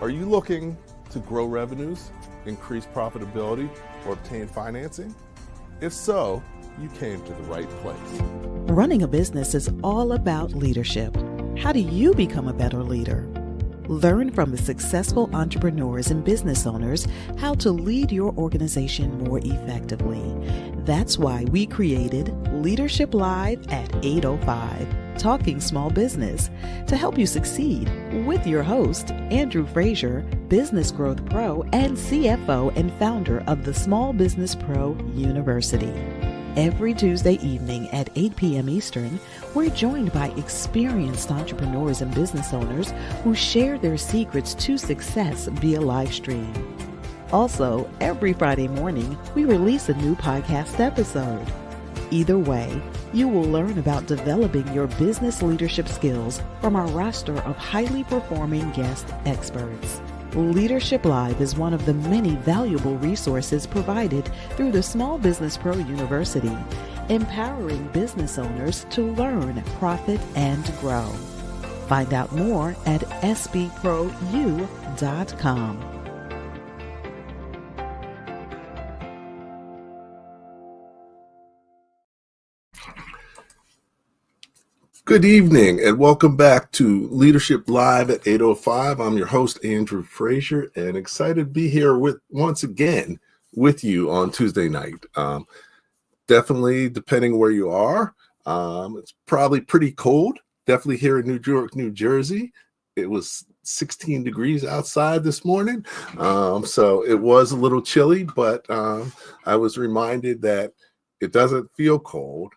Are you looking to grow revenues, increase profitability, or obtain financing? If so, you came to the right place. Running a business is all about leadership. How do you become a better leader? Learn from the successful entrepreneurs and business owners how to lead your organization more effectively. That's why we created Leadership Live at 8:05, Talking Small Business, to help you succeed with your host, Andrew Frazier, Business Growth Pro and CFO and founder of the Small Business Pro University. Every Tuesday evening at 8 p.m. Eastern, we're joined by experienced entrepreneurs and business owners who share their secrets to success via live stream. Also, every Friday morning, we release a new podcast episode. Either way, you will learn about developing your business leadership skills from our roster of highly performing guest experts. Leadership Live is one of the many valuable resources provided through the Small Business Pro University, empowering business owners to learn, profit, and grow. Find out more at sbprou.com. Good evening and welcome back to Leadership Live at 8:05. I'm your host, Andrew Frazier, and excited to be here once again with you on Tuesday night. Definitely, depending where you are, it's probably pretty cold. Definitely here in New York, New Jersey. It was 16 degrees outside this morning, so it was a little chilly, but I was reminded that it doesn't feel cold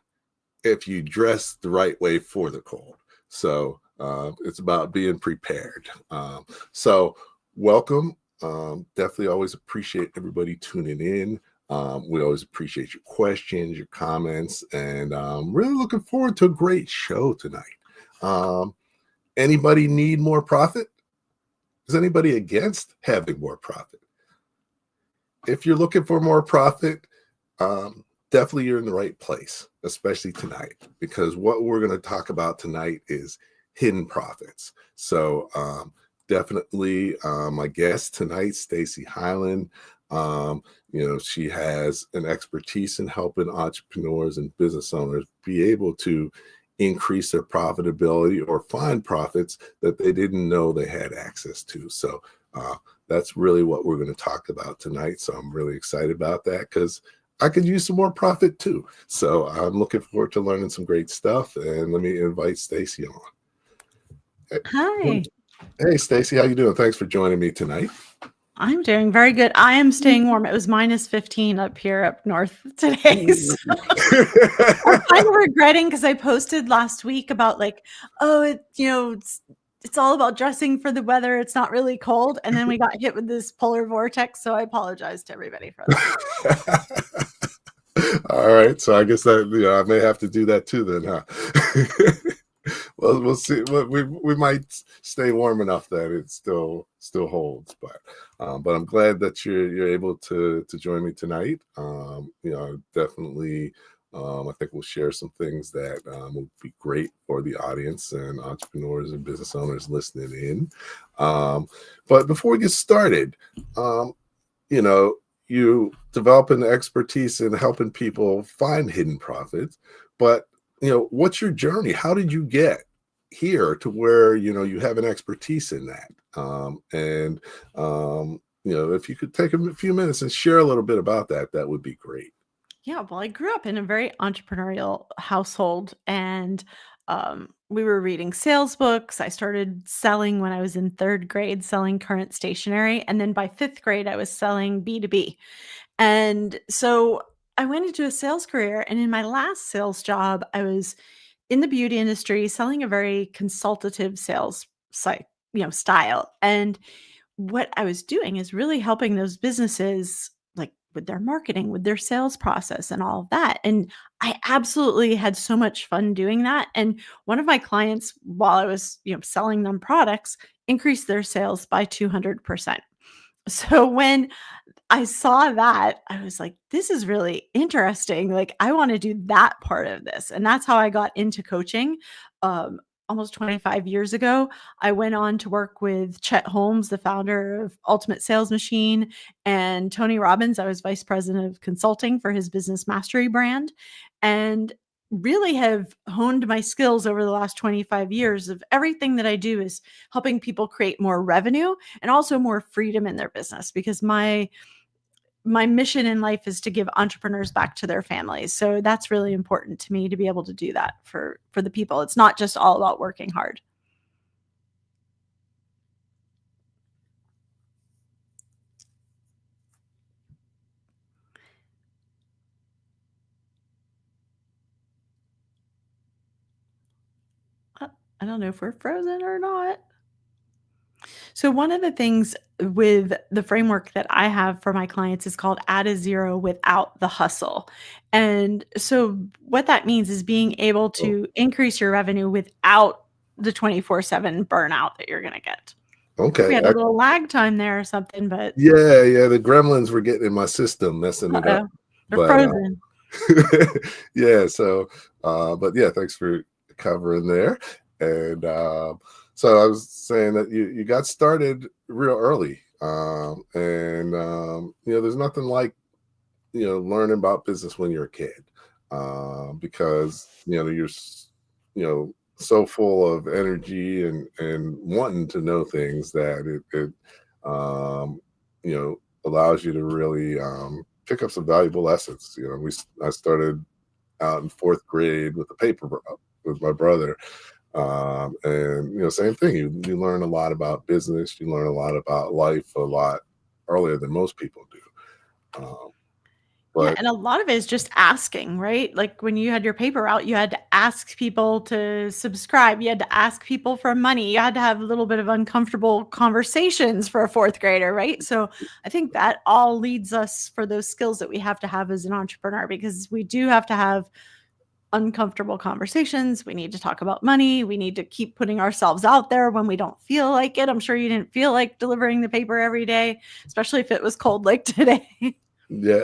if you dress the right way for the cold. So it's about being prepared. So welcome. Definitely always appreciate everybody tuning in. We always appreciate your questions, your comments, and really looking forward to a great show tonight. Anybody need more profit? Is anybody against having more profit? If you're looking for more profit, definitely you're in the right place, especially tonight, because what we're going to talk about tonight is hidden profits. So definitely my guest tonight, Stacey Hylen, she has an expertise in helping entrepreneurs and business owners be able to increase their profitability or find profits that they didn't know they had access to. So that's really what we're going to talk about tonight. So I'm really excited about that because I could use some more profit too. So I'm looking forward to learning some great stuff. And let me invite Stacey on. Hi. Hey, Stacey, how you doing? Thanks for joining me tonight. I'm doing very good. I am staying warm. It was minus 15 up here up north today. So I'm kind of regretting because I posted last week about it's all about dressing for the weather. It's not really cold. And then we got hit with this polar vortex. So I apologize to everybody for that. All right. So I guess that I may have to do that too then, huh? Well, we'll see. We might stay warm enough that it still holds, but I'm glad that you're able to join me tonight. Definitely. I think we'll share some things that will be great for the audience and entrepreneurs and business owners listening in. But before we get started, you developing expertise in helping people find hidden profits, but what's your journey? How did you get here to where you have an expertise in that? If you could take a few minutes and share a little bit about that, that would be great. Yeah, well, I grew up in a very entrepreneurial household, and we were reading sales books. I started selling when I was in third grade, selling current stationery. And then by fifth grade, I was selling B2B. And so I went into a sales career. And in my last sales job, I was in the beauty industry selling a very consultative sales style. And what I was doing is really helping those businesses with their marketing, with their sales process and all of that. And I absolutely had so much fun doing that. And one of my clients, while I was, selling them products, increased their sales by 200%. So when I saw that, I was like, this is really interesting. Like, I want to do that part of this. And that's how I got into coaching. almost 25 years ago, I went on to work with Chet Holmes, the founder of Ultimate Sales Machine, and Tony Robbins. I was vice president of consulting for his Business Mastery brand, and really have honed my skills over the last 25 years of everything that I do is helping people create more revenue and also more freedom in their business, because my mission in life is to give entrepreneurs back to their families. So that's really important to me to be able to do that for the people. It's not just all about working hard. I don't know if we're frozen or not. So one of the things with the framework that I have for my clients is called add a zero without the hustle. And so what that means is being able to increase your revenue without the 24/7 burnout that you're going to get. Okay. We had a little lag time there or something, but Yeah. The gremlins were getting in my system, messing it up. they're But frozen. yeah, so but yeah, thanks for covering there. And so I was saying that you got started real early. There's nothing like learning about business when you're a kid. Because you're so full of energy and wanting to know things that it allows you to really pick up some valuable lessons. I started out in fourth grade with a paper with my brother. Same thing. You learn a lot about business. You learn a lot about life a lot earlier than most people do. Yeah, But and a lot of it is just asking, right? Like when you had your paper route, you had to ask people to subscribe. You had to ask people for money. You had to have a little bit of uncomfortable conversations for a fourth grader, right? So I think that all leads us for those skills that we have to have as an entrepreneur, because we do have to have uncomfortable conversations. We need to talk about money. We need to keep putting ourselves out there when we don't feel like it. I'm sure you didn't feel like delivering the paper every day, especially if it was cold like today. yeah,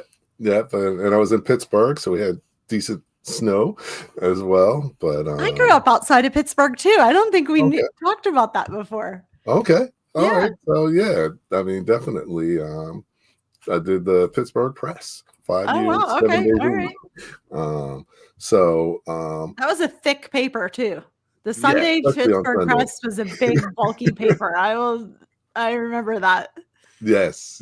and I was in Pittsburgh, so we had decent snow as well. But I grew up outside of Pittsburgh too. I don't think we okay, talked about that before. okay, all Yeah. right. So yeah, I mean, definitely. I did the Pittsburgh Press, 5 Oh, years, wow. 7 Okay. days All a right. week. So That was a thick paper too. The yeah, Sunday especially on Pittsburgh Sunday. Press was a big, bulky paper. I remember that. Yes,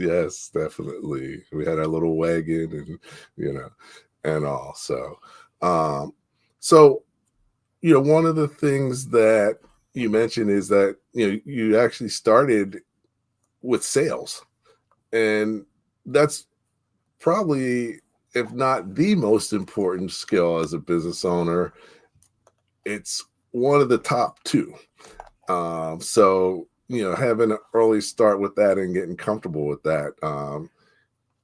definitely. We had our little wagon and and all. Um, so one of the things that you mentioned is that you actually started with sales, and that's probably, if not the most important skill as a business owner, it's one of the top two. So having an early start with that and getting comfortable with that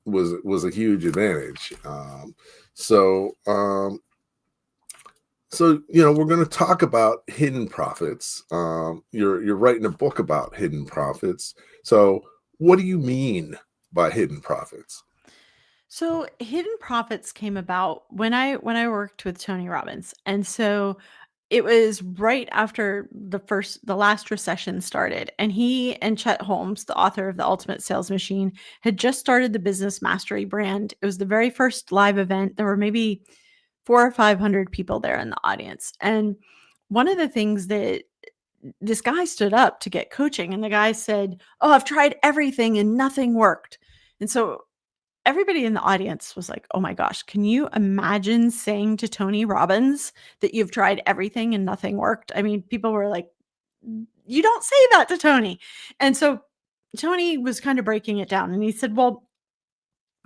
was a huge advantage. We're going to talk about hidden profits. You're writing a book about hidden profits. So what do you mean by hidden profits? So hidden profits came about when I worked with Tony Robbins. And so it was right after the last recession started, and he and Chet Holmes, the author of The Ultimate Sales Machine, had just started the Business Mastery brand. It was the very first live event. There were maybe 400 or 500 people there in the audience. And one of the things that this guy stood up to get coaching, and the guy said, "Oh, I've tried everything and nothing worked." And so everybody in the audience was like, "Oh my gosh, can you imagine saying to Tony Robbins that you've tried everything and nothing worked?" I mean, people were like, "You don't say that to Tony." And so Tony was kind of breaking it down, and he said, "Well,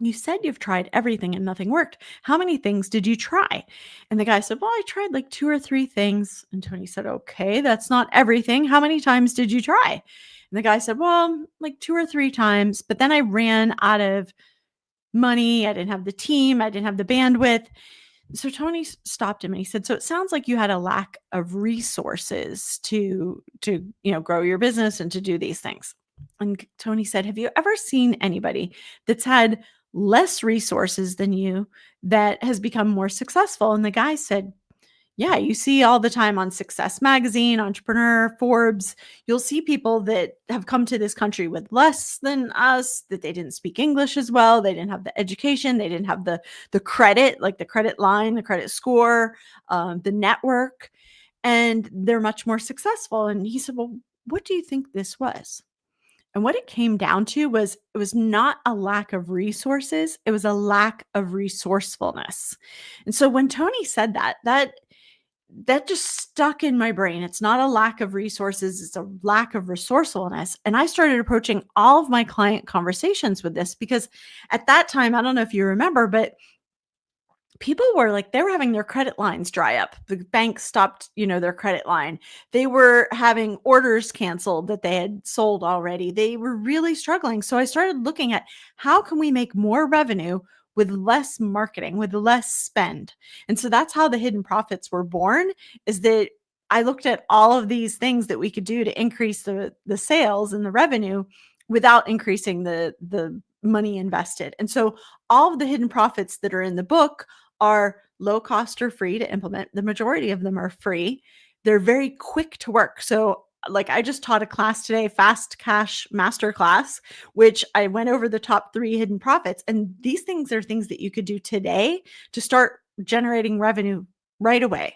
you said you've tried everything and nothing worked. How many things did you try?" And the guy said, "Well, I tried like 2 or 3 things." And Tony said, "Okay, that's not everything. How many times did you try?" And the guy said, "Well, like 2 or 3 times, but then I ran out of money. I didn't have the team. I didn't have the bandwidth." So Tony stopped him and he said, "So it sounds like you had a lack of resources to grow your business and to do these things." And Tony said, "Have you ever seen anybody that's had less resources than you that has become more successful?" And the guy said, Yeah, you see all the time on Success Magazine, Entrepreneur, Forbes, you'll see people that have come to this country with less than us, that they didn't speak English as well, they didn't have the education, they didn't have the credit, like the credit line, the credit score, the network, and they're much more successful. And he said, "Well, what do you think this was?" And what it came down to was it was not a lack of resources, it was a lack of resourcefulness. And so when Tony said that just stuck in my brain. It's not a lack of resources, it's a lack of resourcefulness. And I started approaching all of my client conversations with this because at that time, I don't know if you remember, but people were like, they were having their credit lines dry up. The bank stopped, their credit line. They were having orders canceled that they had sold already. They were really struggling. So I started looking at how can we make more revenue with less marketing, with less spend. And so that's how the hidden profits were born, is that I looked at all of these things that we could do to increase the sales and the revenue without increasing the money invested. And so all of the hidden profits that are in the book are low cost or free to implement. The majority of them are free. They're very quick to work. So like I just taught a class today, Fast Cash Master Class, which I went over the top 3 hidden profits. And these things are things that you could do today to start generating revenue right away.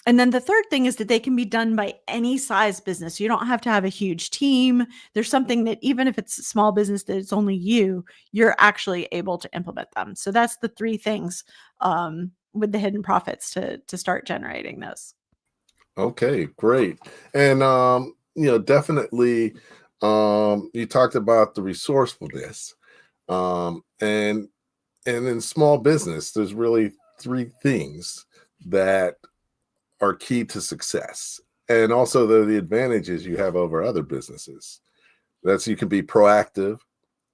And then the third thing is that they can be done by any size business. You don't have to have a huge team. There's something that even if it's a small business that it's only you're actually able to implement them. So that's the 3 things with the hidden profits to start generating those. Okay, great. And definitely you talked about the resourcefulness. And in small business, there's really 3 things that are key to success. And also the advantages you have over other businesses. That's you can be proactive,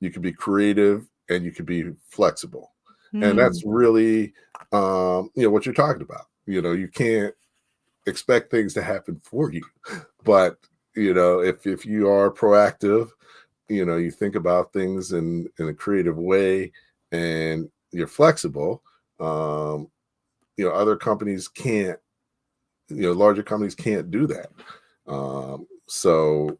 you can be creative, and you can be flexible. And that's really what you're talking about. You can't expect things to happen for you. But if you are proactive, you think about things in a creative way and you're flexible, other companies can't, larger companies can't do that. So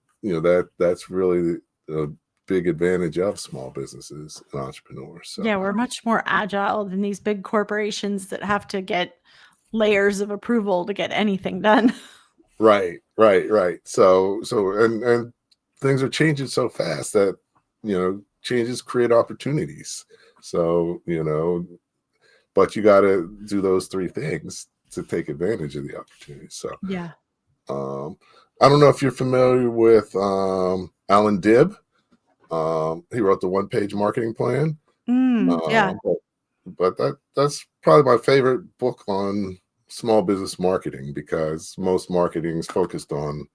that's really a big advantage of small businesses and entrepreneurs. So. Yeah, we're much more agile than these big corporations that have to get layers of approval to get anything done. Right. So and things are changing so fast that changes create opportunities. So but you got to do those 3 things to take advantage of the opportunity. So yeah, I don't know if you're familiar with Alan Dibb. He wrote the 1-page marketing plan. yeah. But that's probably my favorite book on small business marketing, because most marketing is focused on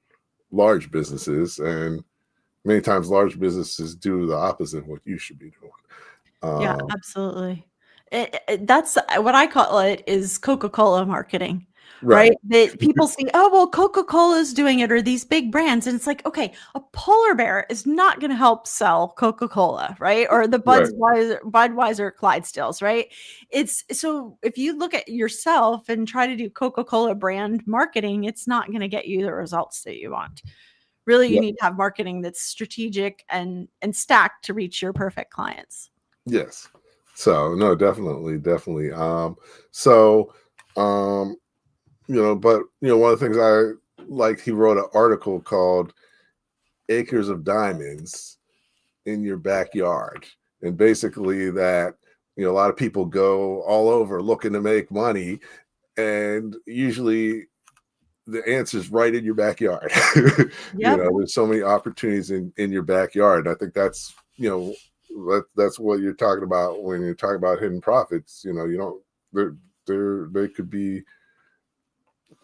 large businesses, and many times large businesses do the opposite of what you should be doing. Yeah, absolutely. That's what I call it, is Coca-Cola marketing, right? Right. That people see, oh, well, Coca-Cola's doing it, or these big brands. And it's like, okay, a polar bear is not going to help sell Coca-Cola, right? Or the Right. Budweiser Clydesdales, right? It's so if you look at yourself and try to do Coca-Cola brand marketing, it's not going to get you the results that you want. Really, you Yeah. need to have marketing that's strategic and stacked to reach your perfect clients. Yes. So no, definitely. So but one of the things I like, he wrote an article called Acres of Diamonds in Your Backyard. And basically that, a lot of people go all over looking to make money, and usually the answer is right in your backyard. Yep. There's so many opportunities in your backyard. I think that's, that's what you're talking about when you're talking about hidden profits. They could be,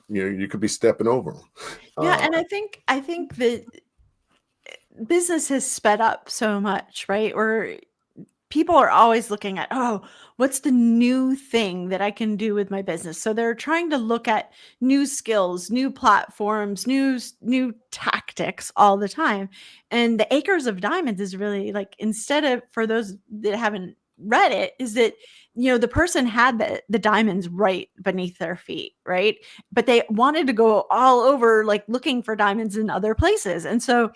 you could be stepping over them. Yeah, and I think that business has sped up so much, right? Or people are always looking at, oh, what's the new thing that I can do with my business? So they're trying to look at new skills, new platforms, new tactics all the time. And the Acres of Diamonds is really like, instead of, for those that haven't read it is that, the person had the diamonds right beneath their feet, right? But they wanted to go all over, like looking for diamonds in other places. And so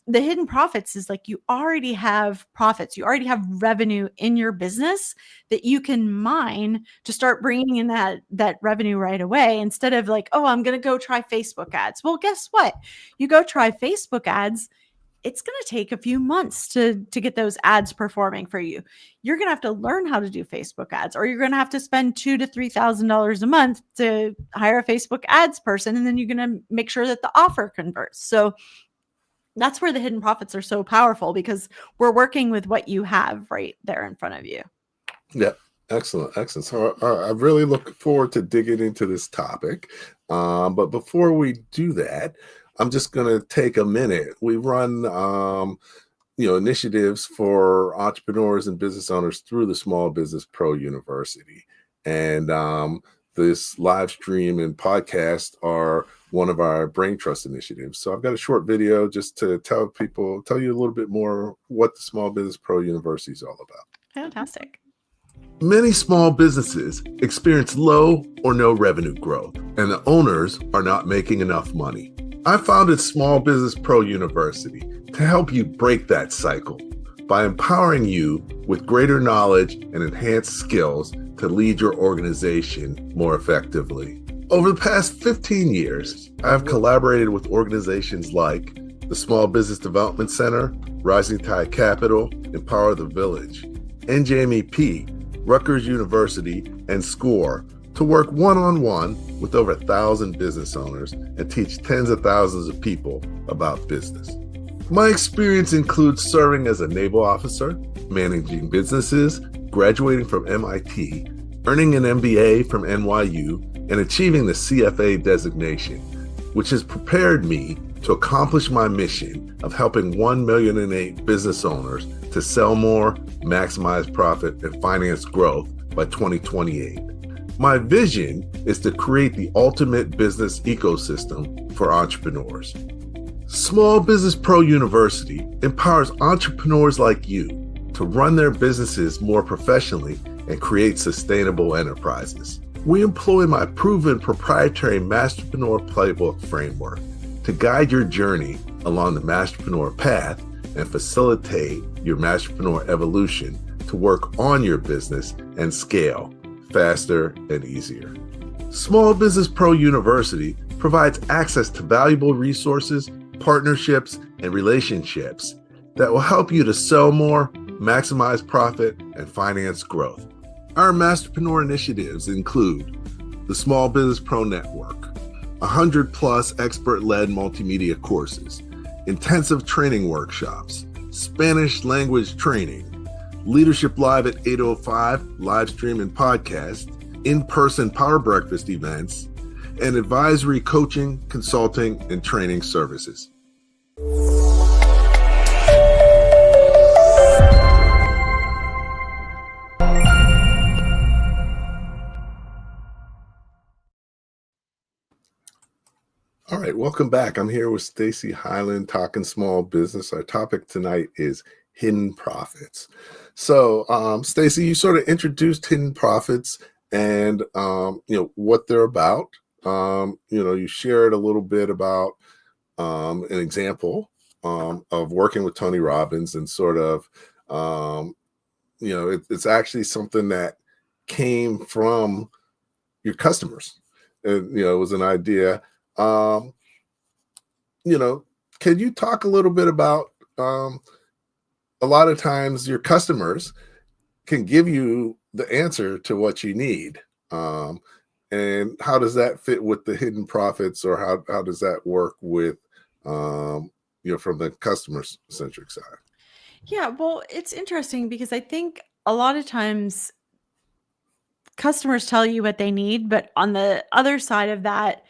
the hidden profits is like, you already have profits, you already have revenue in your business that you can mine to start bringing in that revenue right away, instead of like, oh, I'm going to go try Facebook ads. Well, guess what? You go try Facebook ads, it's going to take a few months to get those ads performing for you. You're going to have to learn how to do Facebook ads, or you're going to have to spend $2,000 to $3,000 a month to hire a Facebook ads person. And then you're going to make sure that the offer converts. So that's where the hidden profits are so powerful, because we're working with what you have right there in front of you. Yeah. Excellent. So I really look forward to digging into this topic. But before we do that, I'm just going to take a minute. We run, initiatives for entrepreneurs and business owners through the Small Business Pro University. And this live stream and podcast are one of our brain trust initiatives. So I've got a short video just to tell you a little bit more what the Small Business Pro University is all about. Fantastic. Many small businesses experience low or no revenue growth, and the owners are not making enough money. I founded Small Business Pro University to help you break that cycle by empowering you with greater knowledge and enhanced skills to lead your organization more effectively. Over the past 15 years, I've collaborated with organizations like the Small Business Development Center, Rising Tide Capital, Empower the Village, NJMEP, Rutgers University, and SCORE to work one-on-one with over 1,000 business owners and teach tens of thousands of people about business. My experience includes serving as a naval officer, managing businesses, graduating from MIT, earning an MBA from NYU, and achieving the CFA designation, which has prepared me to accomplish my mission of helping 1,000,008 business owners to sell more, maximize profit, and finance growth by 2028. My vision is to create the ultimate business ecosystem for entrepreneurs. Small Business Pro University empowers entrepreneurs like you to run their businesses more professionally and create sustainable enterprises. We employ my proven proprietary Masterpreneur Playbook framework to guide your journey along the Masterpreneur path and facilitate your Masterpreneur evolution to work on your business and scale faster and easier. Small Business Pro University provides access to valuable resources, partnerships, and relationships that will help you to sell more, maximize profit, and finance growth. Our Masterpreneur initiatives include the Small Business Pro Network, 100+ expert-led multimedia courses, intensive training workshops, Spanish language training, Leadership Live at 8:05 live stream and podcast, in-person Power Breakfast events, and advisory coaching, consulting, and training services. All right, welcome back. I'm here with Stacey Hylen, talking small business. Our topic tonight is hidden profits. So, Stacey, you sort of introduced hidden profits and what they're about. You shared a little bit about an example of working with Tony Robbins, and sort of it's actually something that came from your customers. And it was an idea. Can you talk a little bit about a lot of times your customers can give you the answer to what you need. And how does that fit with the hidden profits, or how does that work with, from the customer centric side? Yeah, well, it's interesting because I think a lot of times customers tell you what they need, but on the other side of that,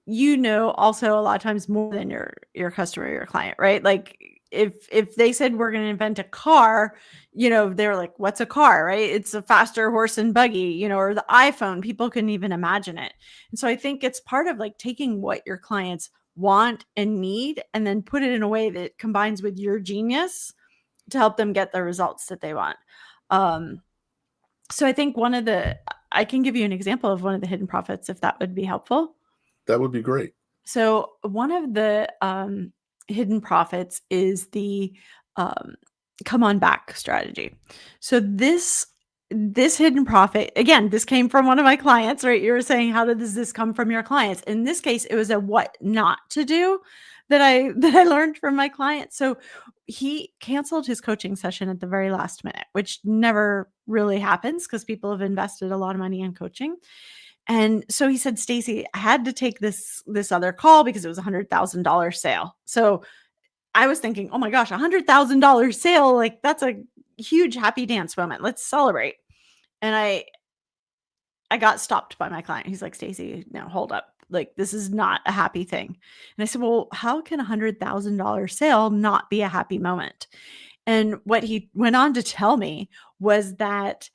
also a lot of times more than your customer, your client, right? Like if they said we're going to invent a car, they're like, what's a car, right? It's a faster horse and buggy, or the iPhone. People couldn't even imagine it. And so I think it's part of like taking what your clients want and need and then put it in a way that combines with your genius to help them get the results that they want. So I think I can give you an example of one of the hidden profits if that would be helpful. That would be great. So one of the hidden profits is the come on back strategy. So this hidden profit, again, this came from one of my clients, right? You were saying, how does this come from your clients? In this case, it was a what not to do that I learned from my client. So he canceled his coaching session at the very last minute, which never really happens because people have invested a lot of money in coaching. And so he said, Stacey, I had to take this other call because it was $100,000 sale. So I was thinking, oh my gosh, $100,000 sale. Like that's a huge happy dance moment. Let's celebrate. And I got stopped by my client. He's like, Stacey, no, hold up. Like, this is not a happy thing. And I said, well, how can $100,000 sale not be a happy moment? And what he went on to tell me was that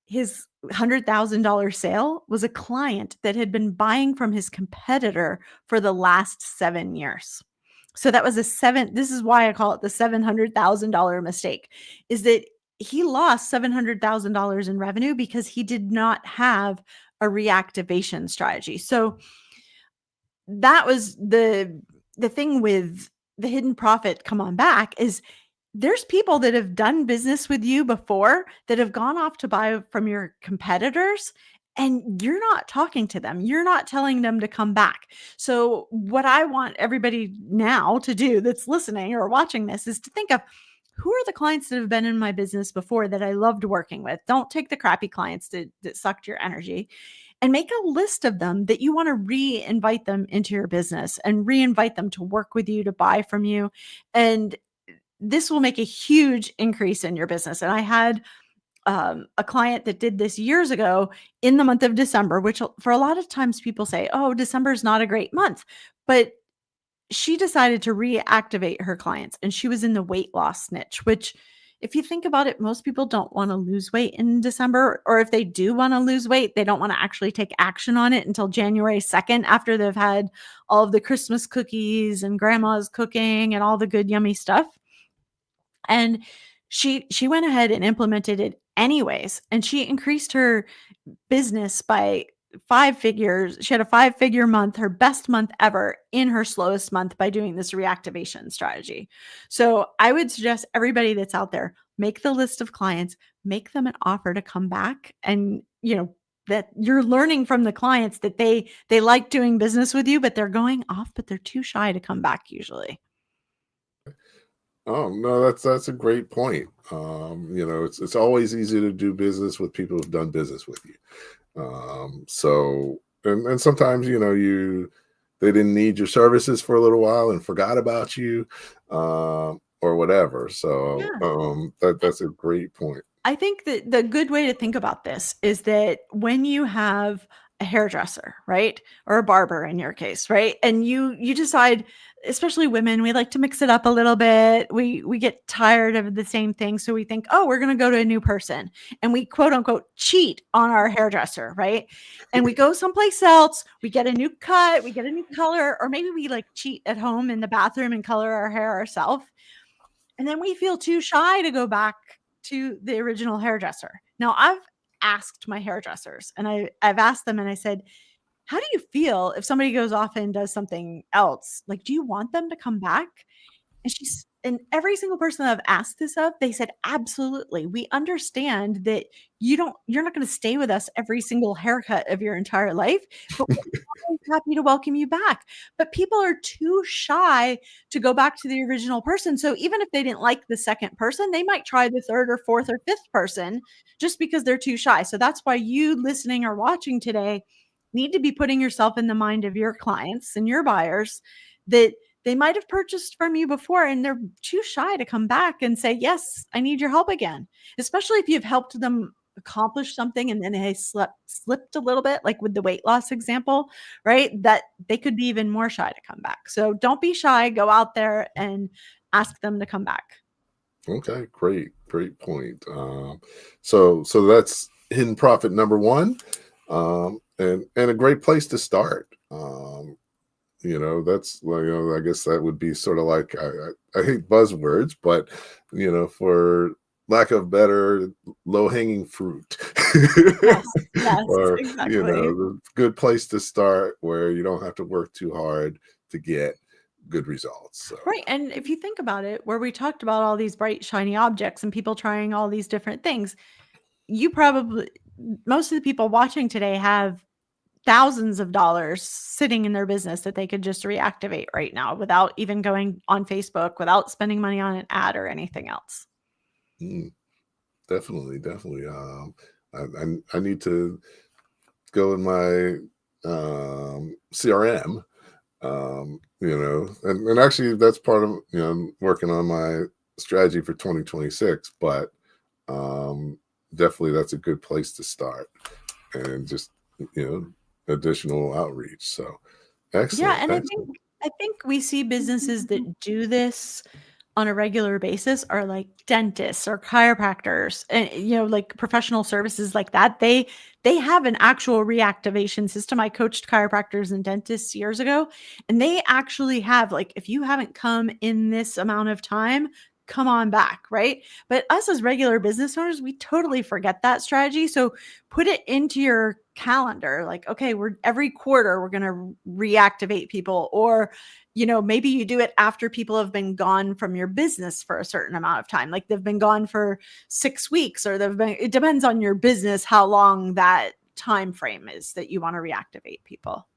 his $100,000 sale was a client that had been buying from his competitor for the last 7 years. So that was this is why I call it the $700,000 mistake, is that he lost $700,000 in revenue because he did not have a reactivation strategy. So that was the thing with the hidden profit come on back is there's people that have done business with you before that have gone off to buy from your competitors and you're not talking to them. You're not telling them to come back. So what I want everybody now to do that's listening or watching this is to think of who are the clients that have been in my business before that I loved working with. Don't take the crappy clients that sucked your energy and make a list of them that you want to re-invite them into your business and re-invite them to work with you, to buy from you. And this will make a huge increase in your business. And I had a client that did this years ago in the month of December, which for a lot of times people say, oh, December is not a great month. But she decided to reactivate her clients and she was in the weight loss niche, which if you think about it, most people don't want to lose weight in December, or if they do want to lose weight, they don't want to actually take action on it until January 2nd after they've had all of the Christmas cookies and grandma's cooking and all the good yummy stuff. And she went ahead and implemented it anyways. And she increased her business by 5 figures. She had a 5-figure month, her best month ever in her slowest month by doing this reactivation strategy. So I would suggest everybody that's out there, make the list of clients, make them an offer to come back. And, that you're learning from the clients that they like doing business with you, but they're going off, but they're too shy to come back usually. Oh no, that's a great point. It's always easy to do business with people who've done business with you. So and sometimes they didn't need your services for a little while and forgot about you, or whatever. So that's a great point. I think that the good way to think about this is that when you have a hairdresser, right? Or a barber in your case, right? And you decide, especially women, we like to mix it up a little bit. We get tired of the same thing. So we think, oh, we're going to go to a new person. And we quote unquote cheat on our hairdresser, right? And we go someplace else, we get a new cut, we get a new color, or maybe we like cheat at home in the bathroom and color our hair ourselves. And then we feel too shy to go back to the original hairdresser. Now I've asked my hairdressers and I've asked them and I said, how do you feel if somebody goes off and does something else? Like, do you want them to come back? And every single person that I've asked this of, they said, absolutely. We understand that you're not going to stay with us every single haircut of your entire life, but we're always happy to welcome you back. But people are too shy to go back to the original person. So even if they didn't like the second person, they might try the third or fourth or fifth person just because they're too shy. So that's why you listening or watching today need to be putting yourself in the mind of your clients and your buyers that they might have purchased from you before and they're too shy to come back and say, yes, I need your help again, especially if you've helped them accomplish something and then they slipped a little bit, like with the weight loss example, right? That they could be even more shy to come back. So don't be shy, go out there and ask them to come back. Okay, great point. So that's hidden profit number one, and a great place to start. That's I guess that would be sort of like I hate buzzwords, but for lack of better, low-hanging fruit. Yes, yes, Or, exactly. the good place to start where you don't have to work too hard to get good results. So, Right, and if you think about it, where we talked about all these bright, shiny objects and people trying all these different things, you probably most of the people watching today have thousands of dollars sitting in their business that they could just reactivate right now without even going on Facebook, without spending money on an ad or anything else. mm, definitely, definitely. I need to go in my CRM, and actually that's part of, working on my strategy for 2026, but definitely that's a good place to start, and just, additional outreach. So Yeah, excellent, and excellent. I think we see businesses that do this on a regular basis are like dentists or chiropractors and like professional services like that. They have an actual reactivation system. I coached chiropractors and dentists years ago, and they actually have like, if you haven't come in this amount of time, come on back, right? But us as regular business owners, we totally forget that strategy. So put it into your calendar like, okay, we're every quarter we're going to reactivate people, or maybe you do it after people have been gone from your business for a certain amount of time, like they've been gone for 6 weeks, or it depends on your business how long that time frame is that you want to reactivate people.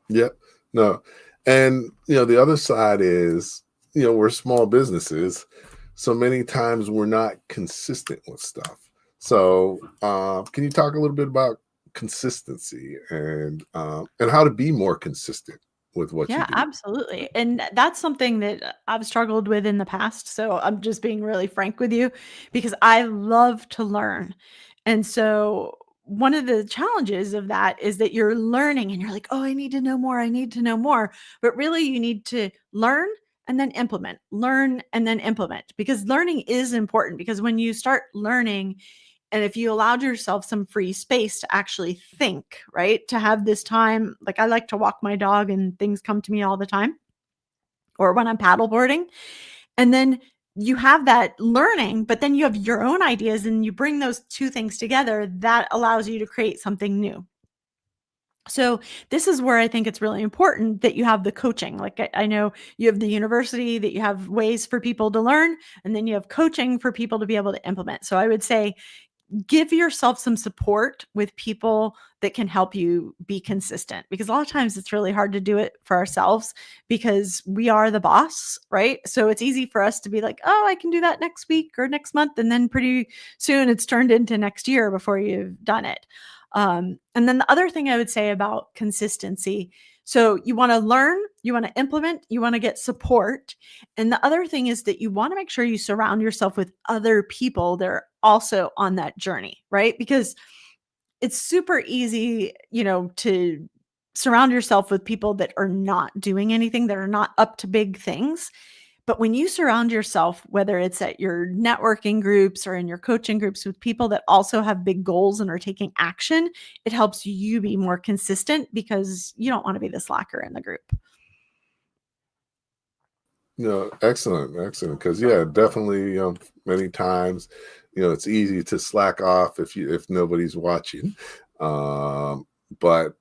Yep. No. And the other side is, we're small businesses, so many times we're not consistent with stuff. So can you talk a little bit about consistency, and how to be more consistent with what you Yeah, do? absolutely. And that's something that I've struggled with in the past. So I'm just being really frank with you because I love to learn. And so one of the challenges of that is that you're learning and you're like, oh, I need to know more. I need to know more. But really, you need to learn and then implement, learn and then implement, because learning is important. Because when you start learning, and if you allowed yourself some free space to actually think, right? To have this time, like I like to walk my dog and things come to me all the time, or when I'm paddleboarding. And then you have that learning, but then you have your own ideas and you bring those two things together. That allows you to create something new. So this is where I think it's really important that you have the coaching. Like I know you have the university, that you have ways for people to learn, and then you have coaching for people to be able to implement. So I would say give yourself some support with people that can help you be consistent, because a lot of times it's really hard to do it for ourselves because we are the boss, right? So it's easy for us to be like, oh, I can do that next week or next month. And then pretty soon it's turned into next year before you've done it. And then the other thing I would say about consistency, so you want to learn, you want to implement, you want to get support. And the other thing is that you want to make sure you surround yourself with other people that are also on that journey, right? Because it's super easy, to surround yourself with people that are not doing anything, that are not up to big things. But when you surround yourself, whether it's at your networking groups or in your coaching groups, with people that also have big goals and are taking action, it helps you be more consistent because you don't want to be the slacker in the group. Excellent, excellent. Because yeah, definitely, many times, it's easy to slack off if nobody's watching, um, but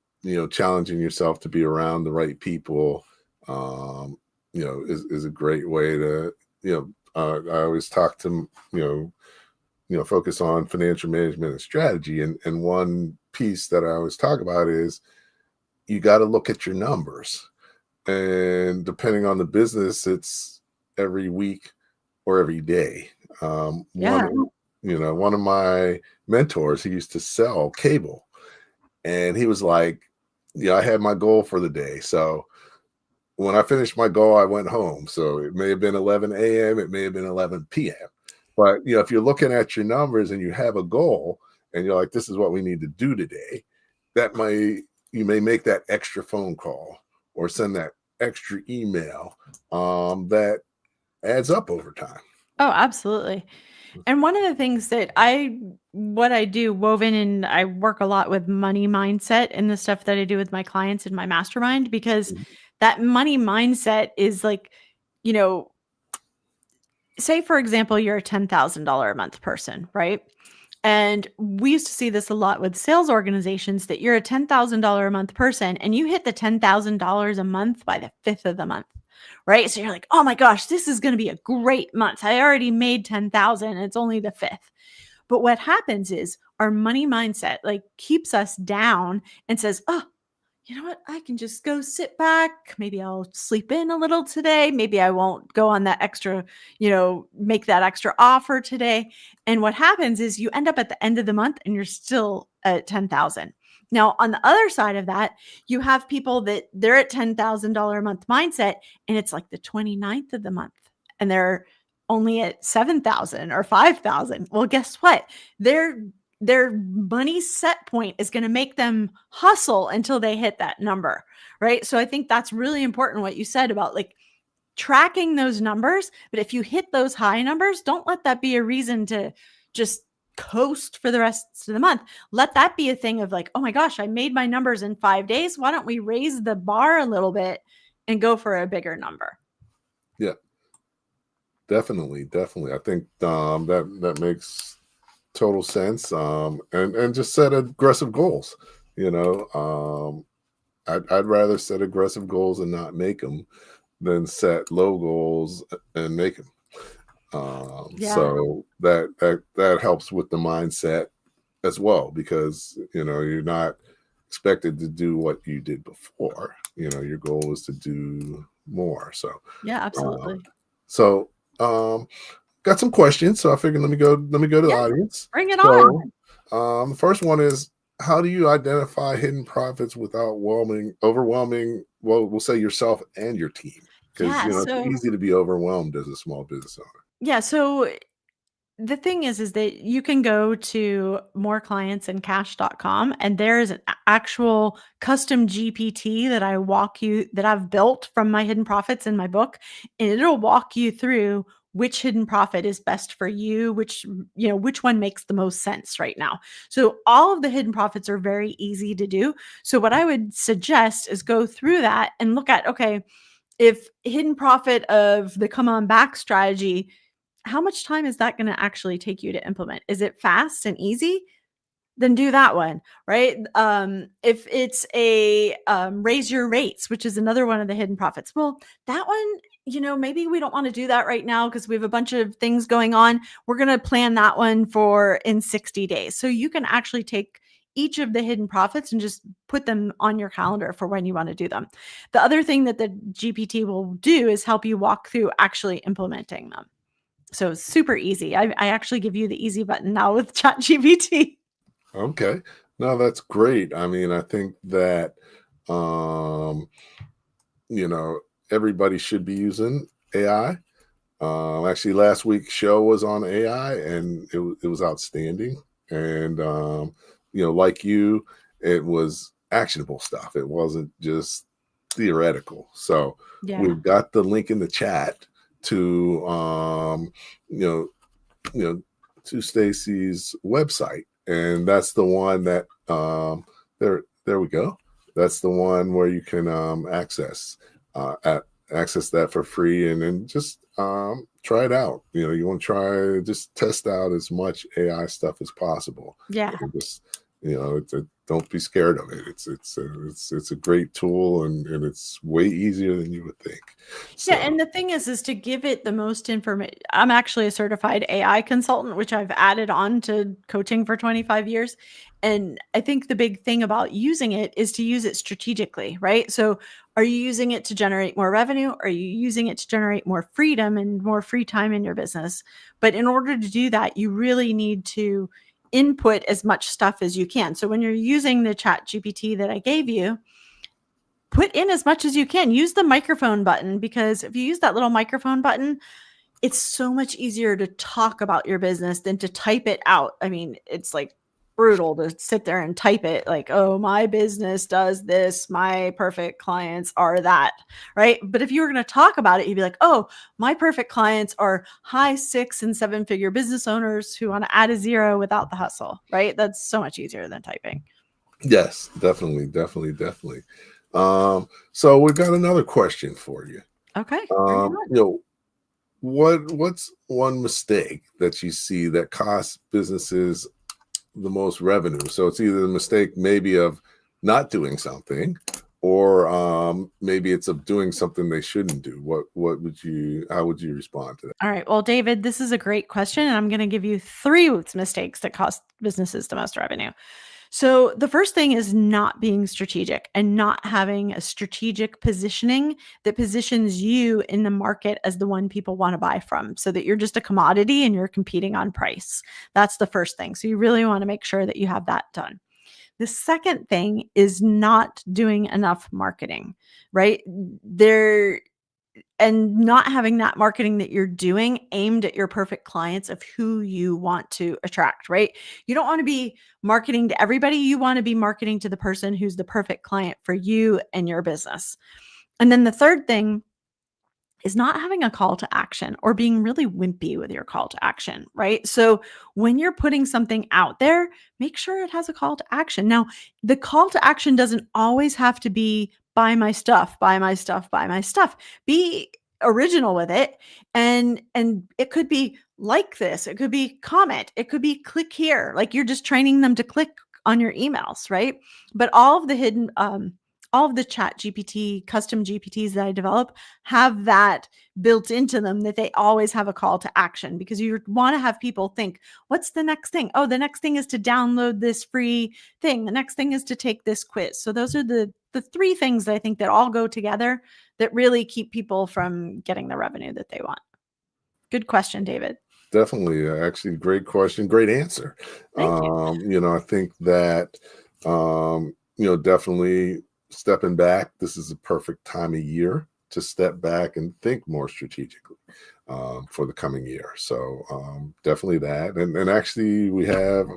challenging yourself to be around the right people, is a great way to, I always talk to, focus on financial management and strategy, and one piece that I always talk about is you got to look at your numbers, and depending on the business, it's every week or every day. Yeah. One of my mentors, he used to sell cable, and he was like, "Yeah, I had my goal for the day. So when I finished my goal, I went home. So it may have been 11 a.m., it may have been 11 p.m. But if you're looking at your numbers and you have a goal, and you're like, this is what we need to do today, you may make that extra phone call or send that extra email, that adds up over time." Oh, absolutely. And one of the things that what I do woven in, I work a lot with money mindset and the stuff that I do with my clients in my mastermind, because Mhm. that money mindset is like, you know, say, for example, you're a $10,000 a month person, right? And we used to see this a lot with sales organizations, that you're a $10,000 a month person and you hit the $10,000 a month by the 5th of the month, right? So you're like, oh my gosh, this is going to be a great month. I already made 10,000. It's only the 5th. But what happens is our money mindset like keeps us down and says, oh, you know what? I can just go sit back. Maybe I'll sleep in a little today. Maybe I won't go on that extra, make that extra offer today. And what happens is you end up at the end of the month and you're still at 10,000. Now, on the other side of that, you have people that they're at $10,000 a month mindset and it's like the 29th of the month and they're only at 7,000 or 5,000. Well, guess what? Their money set point is going to make them hustle until they hit that number, right? So I think that's really important what you said about like tracking those numbers. But if you hit those high numbers, don't let that be a reason to just coast for the rest of the month. Let that be a thing of like, oh my gosh, I made my numbers in 5 days. Why don't we raise the bar a little bit and go for a bigger number? Yeah, definitely. I think that makes total sense. And just set aggressive goals. I'd rather set aggressive goals and not make them than set low goals and make them. So that helps with the mindset as well, because you're not expected to do what you did before. Your goal is to do more. So yeah, absolutely. Got some questions, so I figured let me go to the audience. Bring it on. The first one is, how do you identify hidden profits without overwhelming, well, we'll say yourself and your team? Because it's easy to be overwhelmed as a small business owner. Yeah. So the thing is that you can go to moreclientsandcash.com and there is an actual custom GPT that I've built from my hidden profits in my book, and it'll walk you through which hidden profit is best for you, which one makes the most sense right now. So all of the hidden profits are very easy to do. So what I would suggest is go through that and look at, okay, if hidden profit of the come on back strategy, how much time is that going to actually take you to implement? Is it fast and easy? Then do that one, right? If it's a raise your rates, which is another one of the hidden profits, well, that one, maybe we don't want to do that right now because we have a bunch of things going on. We're going to plan that one in 60 days. So you can actually take each of the hidden profits and just put them on your calendar for when you want to do them. The other thing that the GPT will do is help you walk through actually implementing them. So it's super easy. I actually give you the easy button now with ChatGPT. Okay. No, that's great. I mean, I think that, everybody should be using AI. Actually, last week's show was on AI and it was outstanding. And, like you, it was actionable stuff. It wasn't just theoretical. So we've got the link in the chat to, to Stacey's website. And that's the one that there we go. That's the one where you can access that for free and then just try it out. You want to try, just test out as much AI stuff as possible. Yeah. And just don't be scared of it. It's a great tool and it's way easier than you would think. So. Yeah, and the thing is to give it the most information. I'm actually a certified AI consultant, which I've added on to coaching for 25 years. And I think the big thing about using it is to use it strategically, right? So are you using it to generate more revenue? Are you using it to generate more freedom and more free time in your business? But in order to do that, you really need to input as much stuff as you can. So when you're using the chat GPT that I gave you, put in as much as you can. Use the microphone button, because if you use that little microphone button, it's so much easier to talk about your business than to type it out. I mean, it's like brutal to sit there and type it like, oh, my business does this, my perfect clients are that, right? But if you were going to talk about it, you'd be like, oh, my perfect clients are high 6 and 7 figure business owners who want to add a zero without the hustle, right? That's so much easier than typing. Yes, definitely. So we've got another question for you. Okay. what's one mistake that you see that costs businesses the most revenue? So it's either the mistake maybe of not doing something, or maybe it's of doing something they shouldn't do. How would you respond to that? All right. Well, David, this is a great question. And I'm going to give you 3 mistakes that cost businesses the most revenue. So the first thing is not being strategic and not having a strategic positioning that positions you in the market as the one people want to buy from, so that you're just a commodity and you're competing on price. That's the first thing. So you really want to make sure that you have that done. The second thing is not doing enough marketing, right? And not having that marketing that you're doing aimed at your perfect clients of who you want to attract, right? You don't want to be marketing to everybody. You want to be marketing to the person who's the perfect client for you and your business. And then the third thing is not having a call to action or being really wimpy with your call to action, right? So when you're putting something out there, make sure it has a call to action. Now, the call to action doesn't always have to be buy my stuff, buy my stuff, buy my stuff. Be original with it. And it could be like this, it could be comment, it could be click here. Like you're just training them to click on your emails, right? But all of the hidden all of the chat GPT, custom GPTs that I develop have that built into them, that they always have a call to action, because you want to have people think, what's the next thing? Oh, the next thing is to download this free thing. The next thing is to take this quiz. So those are the 3 things that I think that all go together that really keep people from getting the revenue that they want. Good question, David. Definitely. Actually, great question. Great answer. Thank you. I think that, definitely stepping back, this is a perfect time of year to step back and think more strategically for the coming year. So definitely that. And actually, we have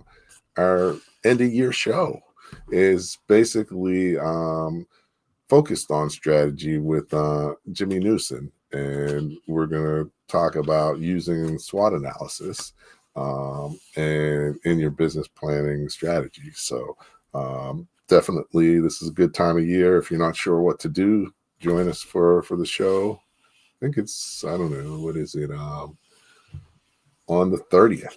our end of year show is basically focused on strategy with Jimmy Newsom. And we're going to talk about using SWOT analysis and in your business planning strategy. So definitely, this is a good time of year. If you're not sure what to do, join us for the show. I think it's, I don't know, what is it? On the 30th.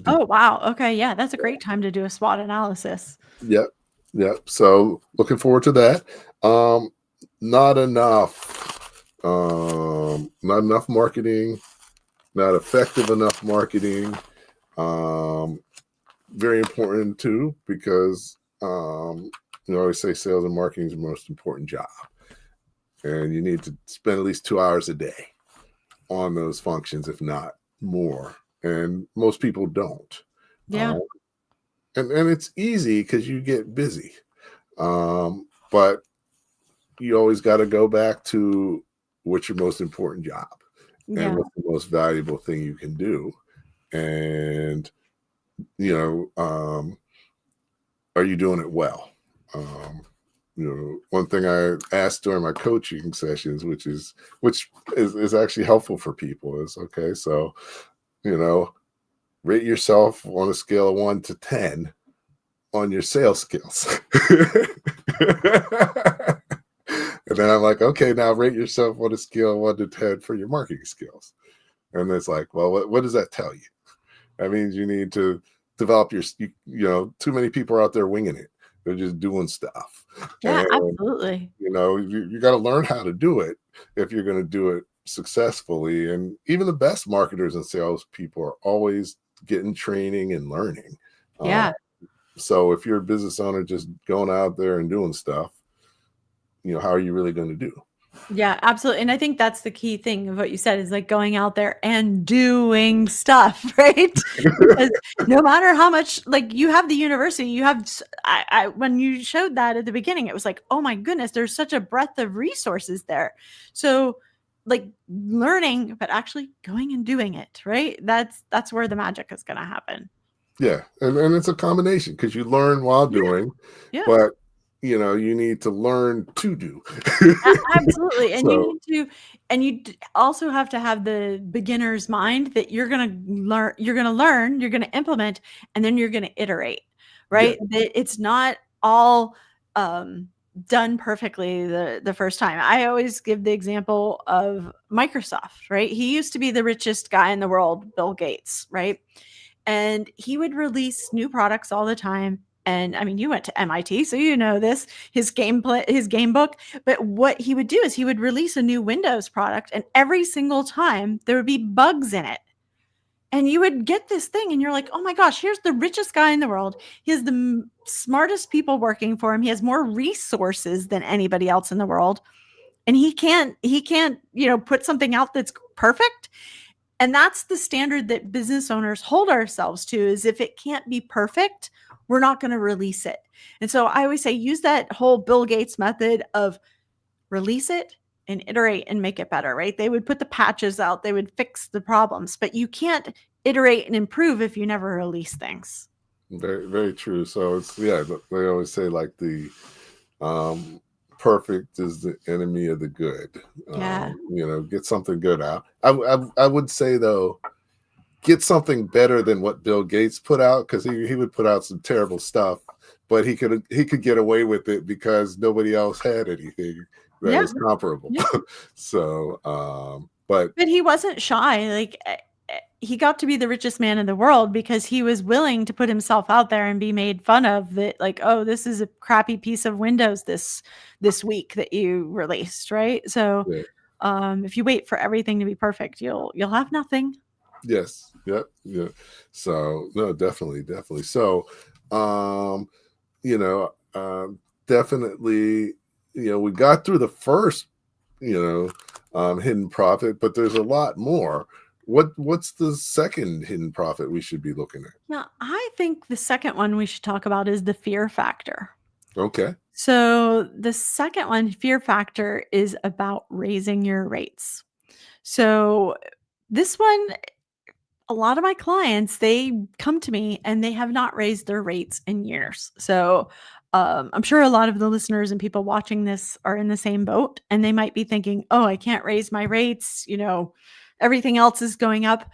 Oh, wow. Okay. Yeah. That's a great time to do a SWOT analysis. Yep. So looking forward to that. Not enough marketing, not effective enough marketing. Very important too, because I always say sales and marketing is the most important job, and you need to spend at least 2 hours a day on those functions, if not more. And most people don't. Yeah. And it's easy because you get busy, but you always got to go back to what's your most important job and what's the most valuable thing you can do. And, are you doing it well? One thing I asked during my coaching sessions, which is actually helpful for people, is, okay, so, rate yourself on a scale of 1 to 10 on your sales skills. And then I'm like, okay, now rate yourself on a scale of 1 to 10 for your marketing skills. And it's like, well, what does that tell you? That means you need to develop too many people are out there winging it. They're just doing stuff. Yeah, and, absolutely. You got to learn how to do it if you're going to do it successfully. And even the best marketers and sales people are always getting training and learning. Yeah. So if you're a business owner just going out there and doing stuff, how are you really going to do? Yeah, absolutely. And I think that's the key thing of what you said, is like going out there and doing stuff, right? Because no matter how much, like, you have the university, you have, when you showed that at the beginning, it was like, oh my goodness, there's such a breadth of resources there. So like learning, but actually going and doing it, right? That's where the magic is going to happen. Yeah. And it's a combination, because you learn while doing, but you need to learn to do. Absolutely. And you also have to have the beginner's mind that you're going to learn, you're going to implement, and then you're going to iterate, right? Yeah. That it's not all done perfectly the first time. I always give the example of Microsoft, right? He used to be the richest guy in the world, Bill Gates, right? And he would release new products all the time. And I mean, you went to MIT, so you know this, his game book. But what he would do is he would release a new Windows product, and every single time there would be bugs in it. And you would get this thing and you're like, oh my gosh, here's the richest guy in the world. He has the smartest people working for him. He has more resources than anybody else in the world. And he can't, put something out that's perfect. And that's the standard that business owners hold ourselves to, is if it can't be perfect, we're not going to release it. And so I always say, use that whole Bill Gates method of release it and iterate and make it better, right? They would put the patches out, they would fix the problems, but you can't iterate and improve if you never release things. Very, very true. So it's, yeah, they always say like the perfect is the enemy of the good. Yeah. Get something good out. I would say though, get something better than what Bill Gates put out, because he would put out some terrible stuff, but he could get away with it because nobody else had anything that was comparable. Yeah. So, but he wasn't shy. Like, he got to be the richest man in the world because he was willing to put himself out there and be made fun of, that like, oh, this is a crappy piece of Windows this week that you released, right? So if you wait for everything to be perfect, you'll have nothing. Yes. Yep. Yeah. So no, definitely. So definitely, we got through the first, hidden profit, but there's a lot more. What's the second hidden profit we should be looking at? Now, I think the second one we should talk about is the fear factor. Okay. So the second one, fear factor, is about raising your rates. So this one, a lot of my clients, they come to me and they have not raised their rates in years. So I'm sure a lot of the listeners and people watching this are in the same boat, and they might be thinking, oh, I can't raise my rates. Everything else is going up.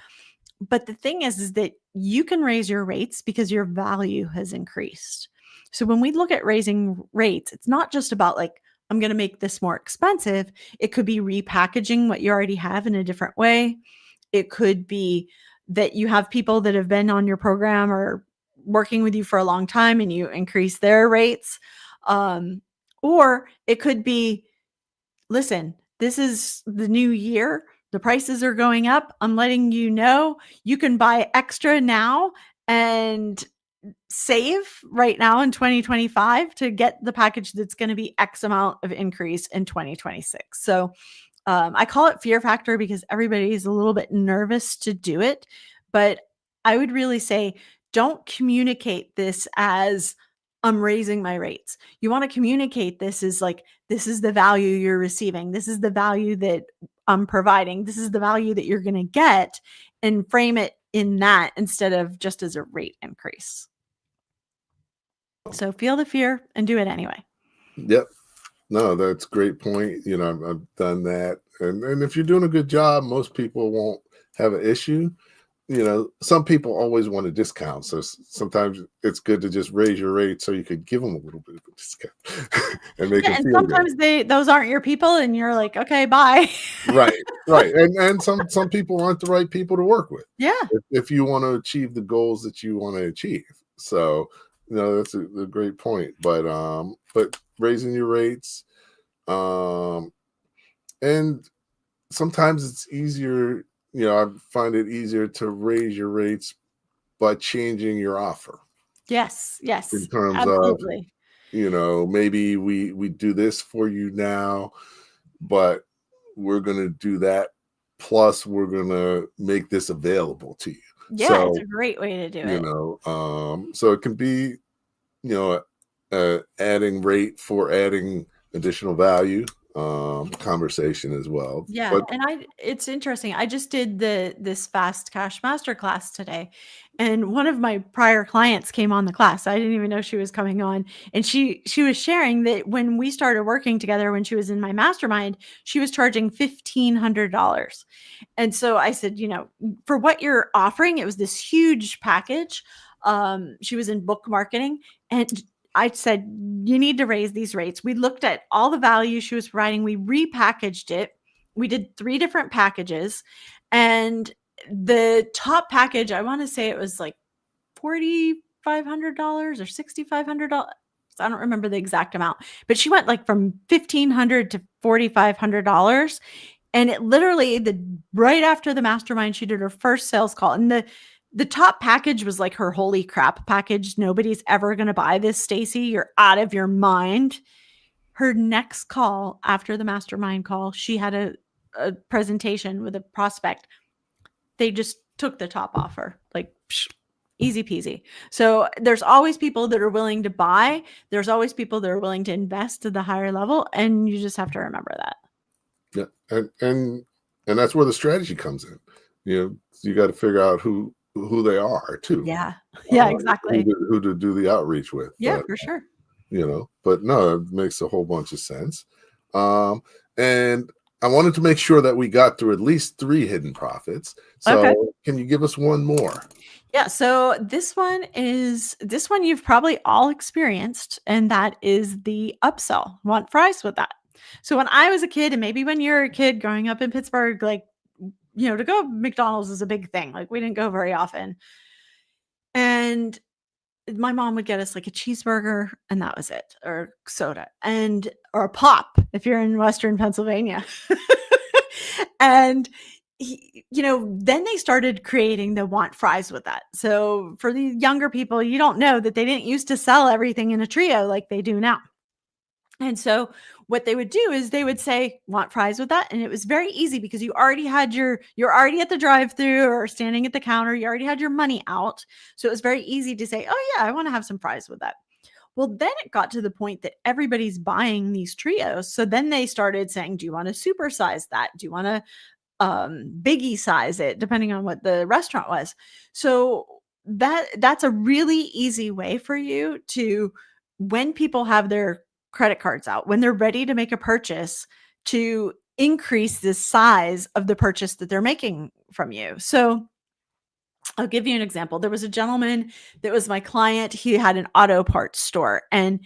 But the thing is that you can raise your rates because your value has increased. So when we look at raising rates, it's not just about like, I'm going to make this more expensive. It could be repackaging what you already have in a different way. It could be that you have people that have been on your program or working with you for a long time and you increase their rates. Or it could be, listen, this is the new year. The prices are going up. I'm letting you know you can buy extra now and save right now in 2025 to get the package that's going to be X amount of increase in 2026. So I call it fear factor because everybody is a little bit nervous to do it. But I would really say, don't communicate this as I'm raising my rates. You want to communicate this as like, this is the value you're receiving. This is the value that I'm providing. This is the value that you're going to get, and frame it in that instead of just as a rate increase. So feel the fear and do it anyway. Yep. No, that's a great point. I've done that. And if you're doing a good job, most people won't have an issue. Some people always want a discount. So sometimes it's good to just raise your rate so you could give them a little bit of a discount and make them feel sometimes good. Those aren't your people, and you're like, okay, bye. Right. And some people aren't the right people to work with. Yeah. If you want to achieve the goals that you want to achieve. So, that's a great point. But raising your rates, and sometimes it's easier. I find it easier to raise your rates by changing your offer. Yes. In terms absolutely. Of, maybe we do this for you now, but we're going to do that. Plus, we're going to make this available to you. Yeah, so, it's a great way to do it. So it can be, adding rate for adding additional value. Conversation as well. Yeah. And it's interesting. I just did this fast cash masterclass today, and one of my prior clients came on the class. I didn't even know she was coming on. And she was sharing that when we started working together, when she was in my mastermind, she was charging $1,500. And so I said, for what you're offering, it was this huge package. She was in book marketing, and I said, you need to raise these rates. We looked at all the value she was providing. We repackaged it. We did 3 different packages, and the top package, I want to say it was like $4,500 or $6,500. I don't remember the exact amount, but she went like from $1,500 to $4,500. And it literally, right after the mastermind, she did her first sales call. And the top package was like her holy crap package. Nobody's ever going to buy this, Stacey. You're out of your mind. Her next call after the mastermind call, she had a presentation with a prospect. They just took the top offer, like psh, easy peasy. So there's always people that are willing to buy. There's always people that are willing to invest to the higher level. And you just have to remember that. Yeah. And that's where the strategy comes in. You got to figure out who they are too. Yeah. Yeah, exactly. Who to do the outreach with. Yeah, for sure. But no, it makes a whole bunch of sense. And I wanted to make sure that we got through at least 3 hidden profits. So Can you give us one more? Yeah. So this one you've probably all experienced, and that is the upsell. Want fries with that? So when I was a kid, and maybe when you're a kid growing up in Pittsburgh, like, to go to McDonald's is a big thing. Like, we didn't go very often. And my mom would get us like a cheeseburger, and that was it, or soda, or a pop if you're in Western Pennsylvania. And then they started creating the want fries with that. So for the younger people, you don't know that they didn't used to sell everything in a trio like they do now. And so what they would do is they would say, want fries with that? And it was very easy because you're already at the drive-thru or standing at the counter. You already had your money out. So it was very easy to say, oh yeah, I want to have some fries with that. Well, then it got to the point that everybody's buying these trios. So then they started saying, do you want to supersize that? Do you want to biggie size it, depending on what the restaurant was? So that's a really easy way for you to, when people have their credit cards out, when they're ready to make a purchase, to increase the size of the purchase that they're making from you. So I'll give you an example. There was a gentleman that was my client. He had an auto parts store. And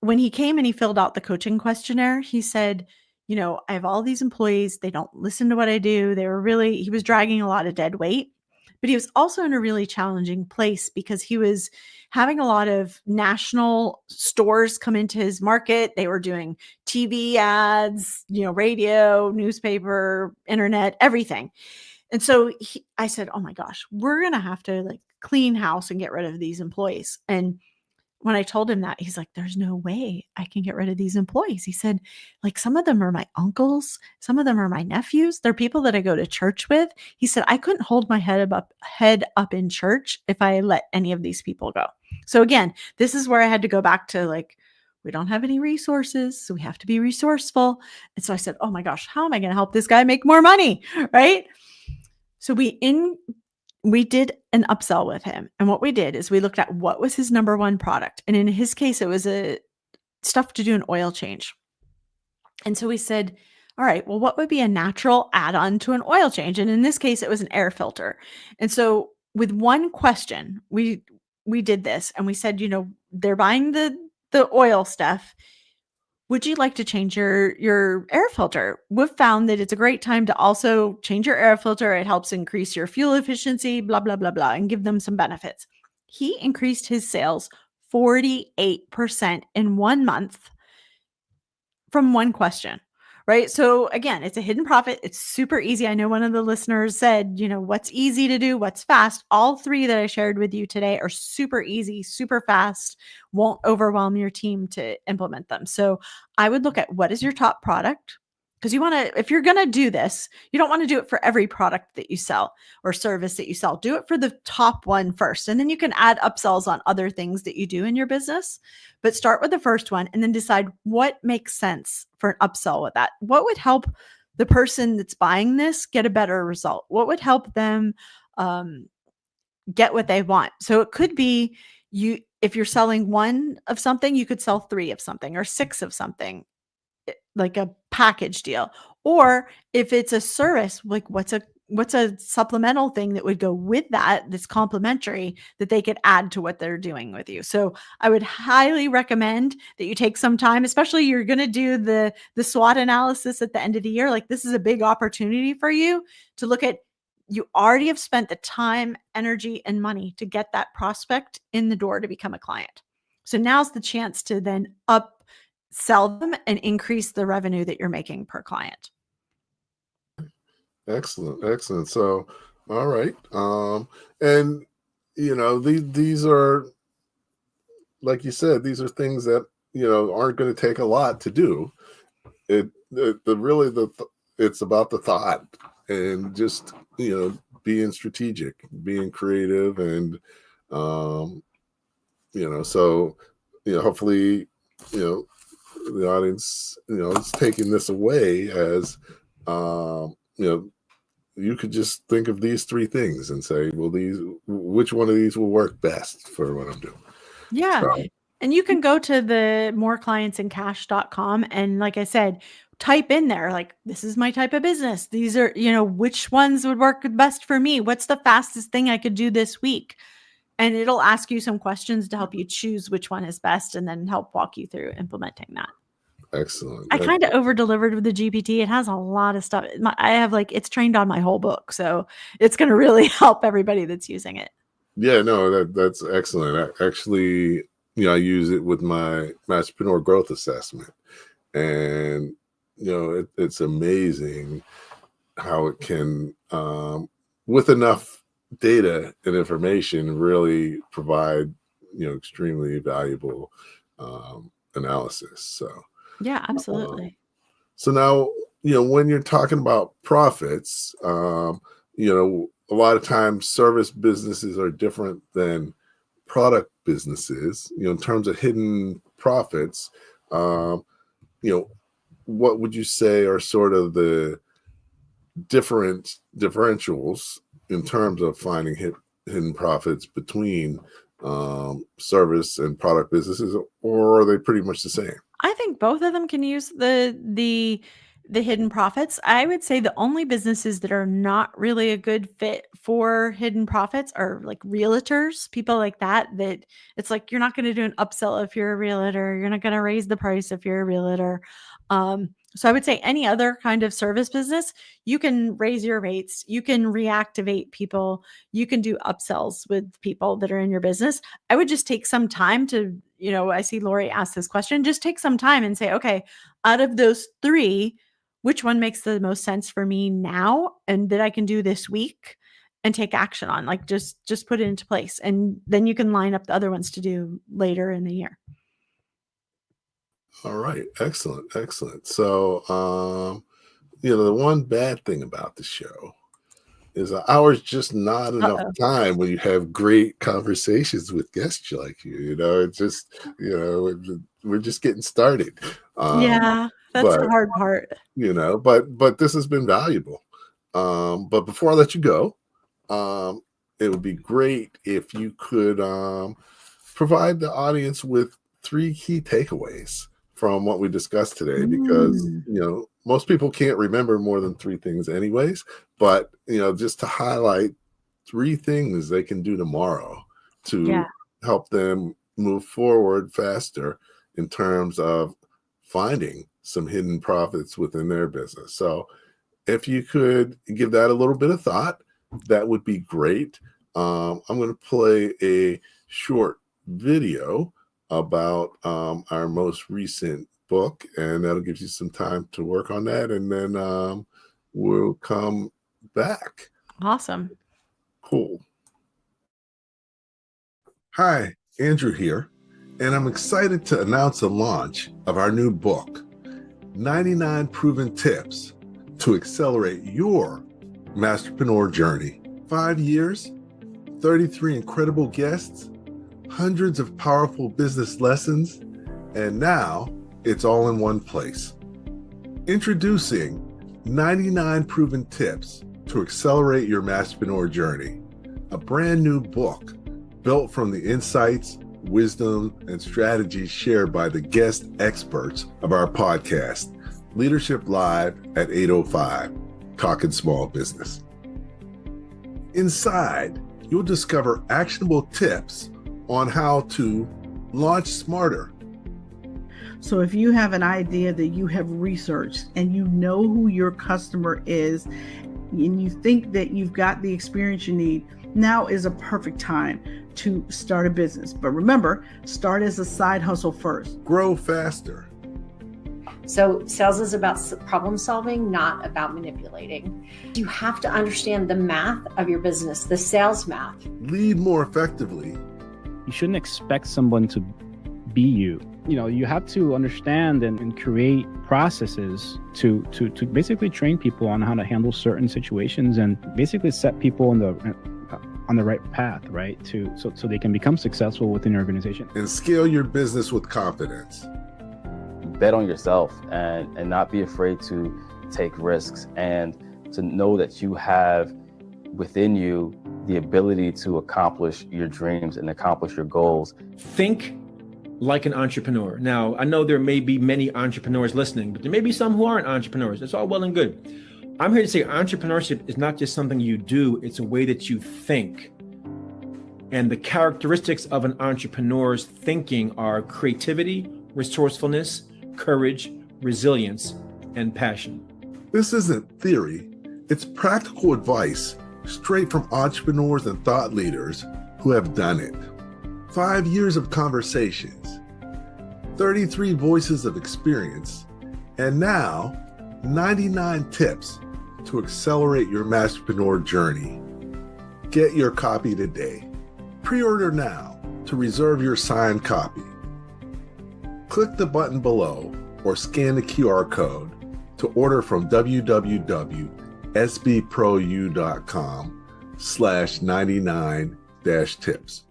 when he came and he filled out the coaching questionnaire, he said, I have all these employees. They don't listen to what I do. He was dragging a lot of dead weight, but he was also in a really challenging place because he was having a lot of national stores come into his market. They were doing TV ads, radio, newspaper, internet, everything. And so I said, oh my gosh, we're going to have to like clean house and get rid of these employees. And when I told him that, he's like, there's no way I can get rid of these employees. He said, like, some of them are my uncles. Some of them are my nephews. They're people that I go to church with. He said, I couldn't hold my head up in church if I let any of these people go. So again, this is where I had to go back to like, we don't have any resources, so we have to be resourceful. And so I said, oh my gosh, how am I going to help this guy make more money? Right? So we did an upsell with him. And what we did is we looked at what was his number one product. And in his case, it was stuff to do an oil change. And so we said, all right, well, what would be a natural add-on to an oil change? And in this case, it was an air filter. And so with one question, we did this, and we said, they're buying the oil stuff. Would you like to change your air filter? We've found that it's a great time to also change your air filter. It helps increase your fuel efficiency, blah, blah, blah, blah, and give them some benefits. He increased his sales 48% in 1 month from one question, right? So again, it's a hidden profit. It's super easy. I know one of the listeners said, what's easy to do, what's fast. All 3 that I shared with you today are super easy, super fast, won't overwhelm your team to implement them. So I would look at, what is your top product? Because if you're going to do this, you don't want to do it for every product that you sell or service that you sell. Do it for the top one first. And then you can add upsells on other things that you do in your business. But start with the first one and then decide what makes sense for an upsell with that. What would help the person that's buying this get a better result? What would help them get what they want? So it could be if you're selling 1 of something, you could sell 3 of something or 6 of something, like a package deal. Or if it's a service, like what's what's a supplemental thing that would go with that's complementary that they could add to what they're doing with you. So I would highly recommend that you take some time, especially you're going to do the SWOT analysis at the end of the year. Like, this is a big opportunity for you to look at, you already have spent the time, energy, and money to get that prospect in the door to become a client. So now's the chance to then upsell them and increase the revenue that you're making per client. Excellent. So, all right. And these are, like you said, these are things that, aren't going to take a lot to do. It's about the thought and just, being strategic, being creative, and, hopefully, the audience, is taking this away as, you could just think of these three things and say, well, which one of these will work best for what I'm doing? Yeah. So, and you can go to the moreclientsandcash.com. And like I said, type in there, like, this is my type of business. These are, which ones would work best for me? What's the fastest thing I could do this week? And it'll ask you some questions to help you choose which one is best and then help walk you through implementing that. Excellent. I kind of over-delivered with the GPT. It has a lot of stuff. I have it's trained on my whole book. So it's going to really help everybody that's using it. Yeah, no, that's excellent. Actually, I use it with my Masterpreneur growth assessment. And, it's amazing how it can, with enough data and information, really provide, extremely valuable analysis. So. Yeah, absolutely. So now, when you're talking about profits, a lot of times service businesses are different than product businesses, in terms of hidden profits. What would you say are sort of the differentials in terms of finding hidden profits between service and product businesses, or are they pretty much the same? I think both of them can use the hidden profits. I would say the only businesses that are not really a good fit for hidden profits are like realtors, people like that it's like, you're not going to do an upsell if you're a realtor. You're not going to raise the price if you're a realtor. So I would say any other kind of service business, you can raise your rates, you can reactivate people, you can do upsells with people that are in your business. I would just take some time to, I see Lori ask this question, just take some time and say, okay, out of those three, which one makes the most sense for me now and that I can do this week and take action on, like just put it into place. And then you can line up the other ones to do later in the year. All right. Excellent. So, the one bad thing about the show is an hour's just not enough time when you have great conversations with guests like you. It's just, we're just getting started. Yeah, that's the hard part. But this has been valuable. But before I let you go, it would be great if you could provide the audience with 3 key takeaways from what we discussed today, because most people can't remember more than 3 things anyways, but just to highlight 3 things they can do tomorrow to help them move forward faster in terms of finding some hidden profits within their business. So if you could give that a little bit of thought, that would be great. I'm going to play a short video about our most recent book, and that'll give you some time to work on that, and then we'll come back. Awesome. Cool. Hi, Andrew here, and I'm excited to announce the launch of our new book, 99 Proven Tips to Accelerate Your Masterpreneur Journey. 5 years, 33 incredible guests, hundreds of powerful business lessons, and now it's all in one place. Introducing 99 Proven Tips to Accelerate Your Masterpreneur Journey, a brand new book built from the insights, wisdom, and strategies shared by the guest experts of our podcast, Leadership Live at 8:05, Talking Small Business. Inside, you'll discover actionable tips on how to launch smarter. So if you have an idea that you have researched and you know who your customer is and you think that you've got the experience you need, now is a perfect time to start a business. But remember, start as a side hustle first. Grow faster. So sales is about problem solving, not about manipulating. You have to understand the math of your business, the sales math. Lead more effectively. You shouldn't expect someone to be you. You have to understand and create processes to basically train people on how to handle certain situations and basically set people on the right path, right? So they can become successful within your organization. And scale your business with confidence. Bet on yourself and not be afraid to take risks and to know that you have within you the ability to accomplish your dreams and accomplish your goals. Think like an entrepreneur. Now, I know there may be many entrepreneurs listening, but there may be some who aren't entrepreneurs. That's all well and good. I'm here to say entrepreneurship is not just something you do, it's a way that you think. And the characteristics of an entrepreneur's thinking are creativity, resourcefulness, courage, resilience, and passion. This isn't theory, it's practical advice straight from entrepreneurs and thought leaders who have done it. 5 years of conversations, 33 voices of experience, and now 99 tips to accelerate your masterpreneur journey. Get your copy today. Pre-order now to reserve your signed copy. Click the button below or scan the QR code to order from www.sbprousyou.com/99-tips.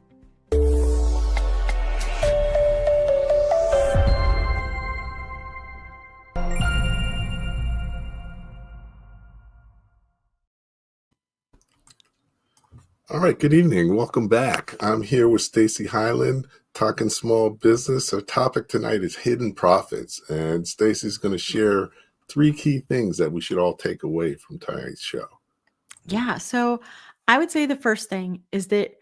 All right, good evening. Welcome back. I'm here with Stacey Hylen, talking small business. Our topic tonight is hidden profits, and Stacey's going to share 3 key things that we should all take away from tonight's show. Yeah. So I would say the first thing is that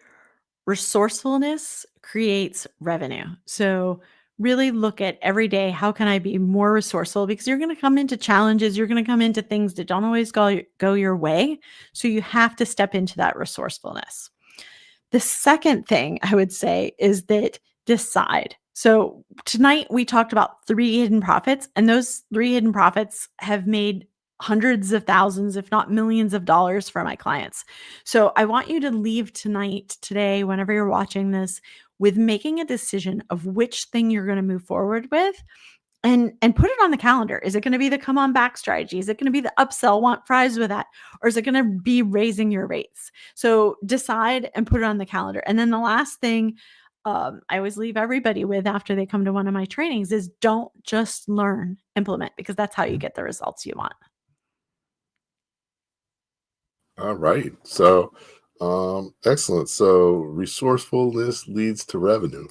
resourcefulness creates revenue. So really look at every day, how can I be more resourceful? Because you're going to come into challenges, you're going to come into things that don't always go your way. So you have to step into that resourcefulness. The second thing I would say is that decide. So tonight we talked about 3 hidden profits, and those 3 hidden profits have made hundreds of thousands, if not millions of dollars for my clients. So I want you to leave today, whenever you're watching this, with making a decision of which thing you're going to move forward with and put it on the calendar. Is it going to be the come on back strategy? Is it going to be the upsell, want fries with that? Or is it going to be raising your rates? So decide and put it on the calendar. And then the last thing I always leave everybody with after they come to one of my trainings is don't just learn, implement, because that's how you get the results you want. All right. So, excellent. So resourcefulness leads to revenue.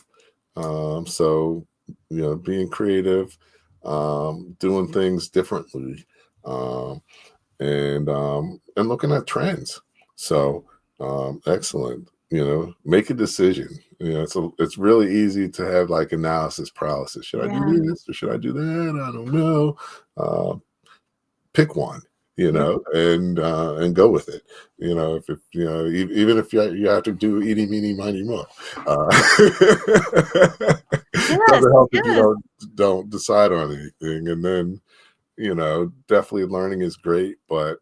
So, being creative, doing things differently, and looking at trends. So, excellent. Make a decision. It's really easy to have like analysis paralysis. Should I do this or should I do that? I don't know. Pick one. And go with it. If even if you have to do eeny, meeny, miny, mo. Doesn't help if you don't decide on anything. And then, definitely learning is great, but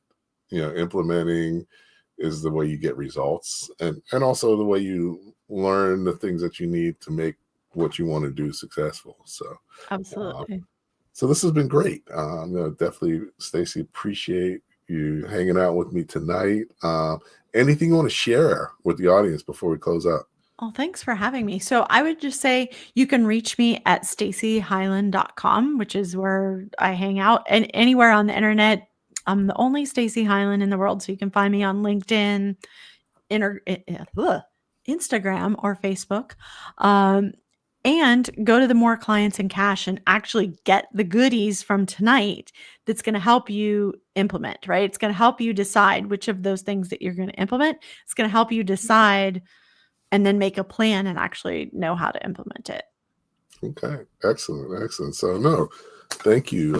implementing is the way you get results, and also the way you learn the things that you need to make what you want to do successful. So Absolutely. So this has been great. Definitely, Stacey, appreciate you hanging out with me tonight. Anything you want to share with the audience before we close out? Oh, thanks for having me. So I would just say you can reach me at staceyhylen.com, which is where I hang out, and anywhere on the internet. I'm the only Stacey Hylen in the world, so you can find me on LinkedIn, Instagram, or Facebook. and go to the More Clients in Cash and actually get the goodies from tonight that's going to help you implement, right? It's going to help you decide which of those things that you're going to implement. It's going to help you decide and then make a plan and actually know how to implement it. Okay. Excellent. So no, thank you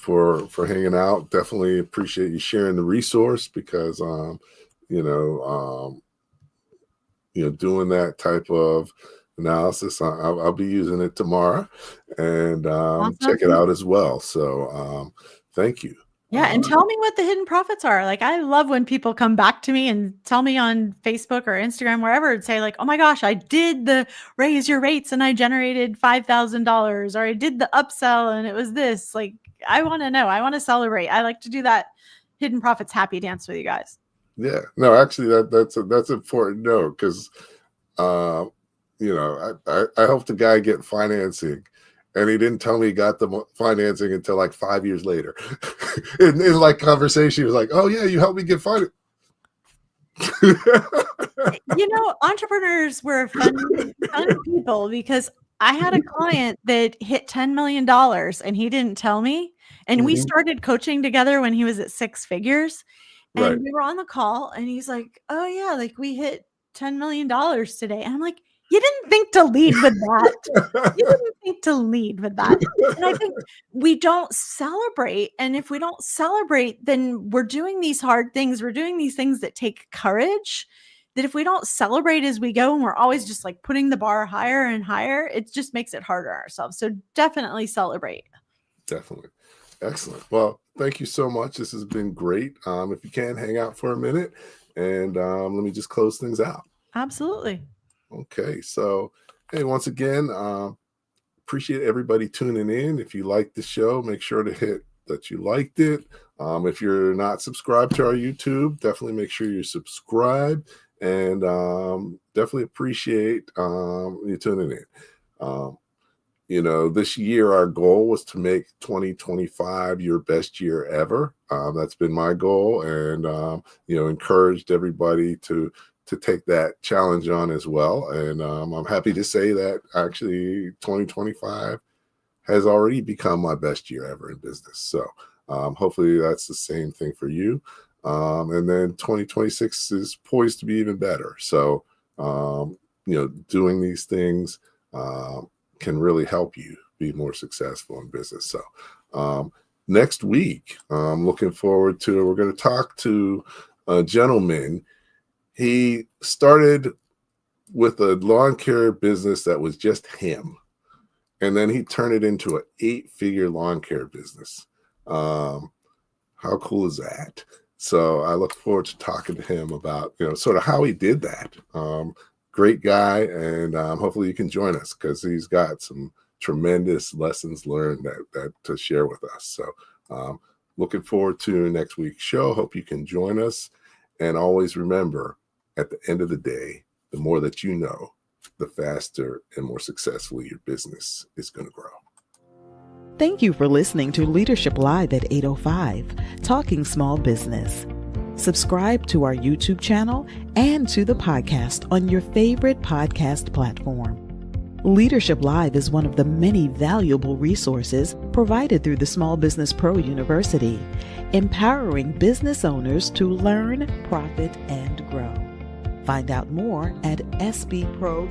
for hanging out. Definitely appreciate you sharing the resource, because doing that type of analysis, I'll be using it tomorrow, and Awesome. check it out as well. So thank you. Yeah. And tell me what the hidden profits are. Like, I love when people come back to me and tell me on Facebook or Instagram, wherever, and say like, oh my gosh, I did the raise your rates and I generated $5,000, or I did the upsell and it was this. Like, I want to know. I want to celebrate. I like to do that hidden profits happy dance with you guys. Yeah, no, actually that's important to know, because I helped a guy get financing, and he didn't tell me he got the financing until like 5 years later. in like conversation, he was like, "Oh yeah, you helped me get financing." Entrepreneurs were fun people, because I had a client that hit $10 million and he didn't tell me. And we started coaching together when he was at 6 figures. And we were on the call and he's like, oh yeah, like we hit $10 million today. And I'm like, you didn't think to lead with that. You didn't think to lead with that. And I think we don't celebrate. And if we don't celebrate, then we're doing these hard things. We're doing these things that take courage, that if we don't celebrate as we go and we're always just like putting the bar higher and higher, it just makes it harder on ourselves. So definitely celebrate. Definitely. Excellent. Well, thank you so much. This has been great. If you can, hang out for a minute, and let me just close things out. Absolutely. Okay. So, hey, once again, appreciate everybody tuning in. If you liked the show, make sure to hit that you liked it. If you're not subscribed to our YouTube, definitely make sure you're subscribed, and definitely appreciate you tuning in. This year, our goal was to make 2025 your best year ever. That's been my goal, and, encouraged everybody to take that challenge on as well. And I'm happy to say that actually 2025 has already become my best year ever in business. So hopefully that's the same thing for you. And then 2026 is poised to be even better. So, doing these things can really help you be more successful in business. So next week, I'm looking forward to, we're going to talk to a gentleman. He started with a lawn care business that was just him, and then he turned it into an 8-figure lawn care business. How cool is that? So I look forward to talking to him about, sort of how he did that. Great guy, and hopefully you can join us, because he's got some tremendous lessons learned that to share with us. So looking forward to next week's show. Hope you can join us, and always remember, at the end of the day, the more that you know, the faster and more successfully your business is going to grow. Thank you for listening to Leadership Live at 805, Talking Small Business. Subscribe to our YouTube channel and to the podcast on your favorite podcast platform. Leadership Live is one of the many valuable resources provided through the Small Business Pro University, empowering business owners to learn, profit, and grow. Find out more at sbpro.u.com.